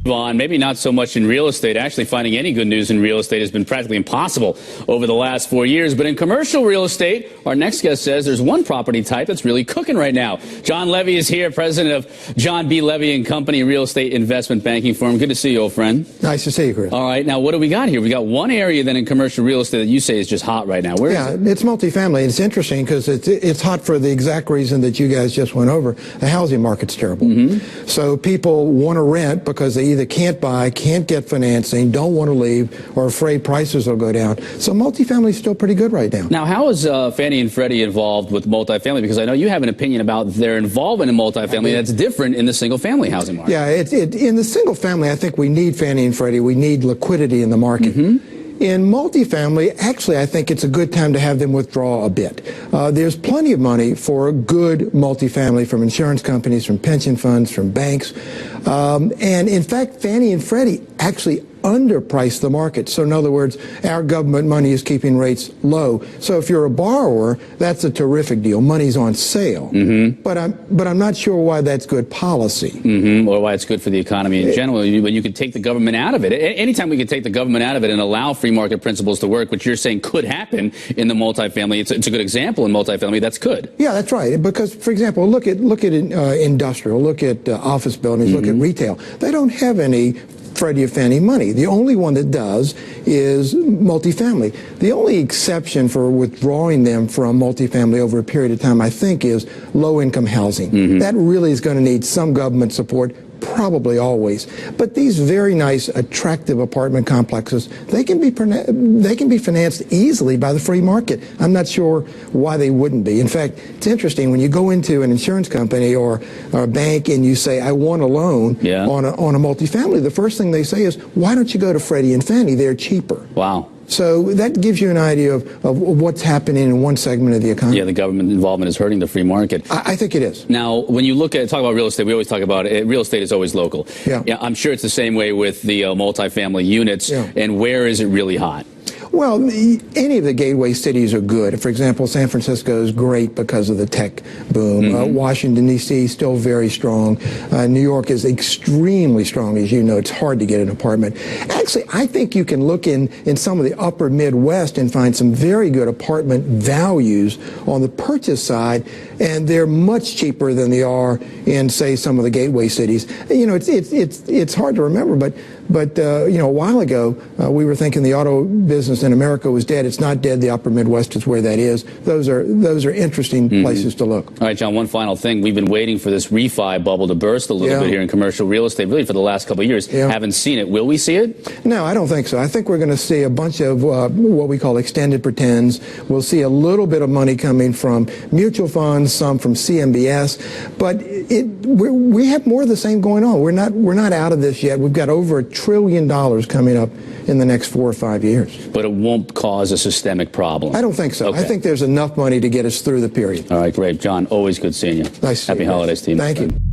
On, maybe not so much in real estate. Actually, finding any good news in real estate has been practically impossible over the last 4 years. But in commercial real estate, our next guest says there's one property type that's really cooking right now. John Levy is here, president of John B. Levy and Company Real Estate Investment Banking Firm. Good to see you, old friend. Nice to see you, Chris. All right. Now, what do we got here? We got one area then in commercial real estate that you say is just hot right now. Where is it? It's multifamily. It's interesting because it's hot for the exact reason that you guys just went over. The housing market's terrible. So people want to rent because they either can't buy, can't get financing, don't want to leave, or afraid prices will go down. So multifamily is still pretty good right now. Now, how is Fannie and Freddie involved with multifamily? Because I know you have an opinion about their involvement in multifamily that's different in the single-family housing market. Yeah, in the single family, I think we need Fannie and Freddie. We need liquidity in the market. In multifamily, actually, I think it's a good time to have them withdraw a bit. There's plenty of money for good multifamily from insurance companies, from pension funds, from banks. And in fact, Fannie and Freddie actually underprice the market. So in other words, our government money is keeping rates low. So if you're a borrower, that's a terrific deal. Money's on sale. But I'm not sure why that's good policy. Or why it's good for the economy in general. When you can take the government out of it. Anytime we can take the government out of it and allow free market principles to work, which you're saying could happen in the multifamily, it's a good example in multifamily. That's good. Yeah, that's right. Because, for example, look at industrial, look at office buildings, look at retail. They don't have any Freddie or Fannie money. The only one that does is multifamily. The only exception for withdrawing them from multifamily over a period of time, I think, is low-income housing. That really is going to need some government support, probably always. But these very nice, attractive apartment complexes, they can be financed easily by the free market. I'm not sure why they wouldn't be. In fact, it's interesting when you go into an insurance company or a bank and you say, I want a loan on a multifamily, the first thing they say is, why don't you go to Freddie and Fannie? They're cheaper. Wow. So that gives you an idea of what's happening in one segment of the economy. Yeah, the government involvement is hurting the free market. I think it is. Now, when you talk about real estate, we always talk about it. Real estate is always local. Yeah, I'm sure it's the same way with the multifamily units. And where is it really hot? Well, any of the gateway cities are good. For example, San Francisco is great because of the tech boom. Washington, D.C. is still very strong. New York is extremely strong. As you know, it's hard to get an apartment. Actually, I think you can look in some of the upper Midwest and find some very good apartment values on the purchase side, and they're much cheaper than they are in, say, some of the gateway cities. You know, it's hard to remember, but you know, a while ago, we were thinking the auto business in America was dead. It's not dead. The upper Midwest is where that is. Those are interesting places to look. All right, John, one final thing. We've been waiting for this refi bubble to burst a little bit here in commercial real estate, really for the last couple of years. Haven't seen it. Will we see it? No, I don't think so. I think we're going to see a bunch of what we call extended pretends. We'll see a little bit of money coming from mutual funds, some from CMBS, but we have more of the same going on. We're not out of this yet. We've got over $1 trillion coming up in the next 4 or 5 years. But it won't cause a systemic problem? I don't think so. I think there's enough money to get us through the period. All right, great. John, always good seeing you. Nice to see you. Happy holidays to you. Thank you.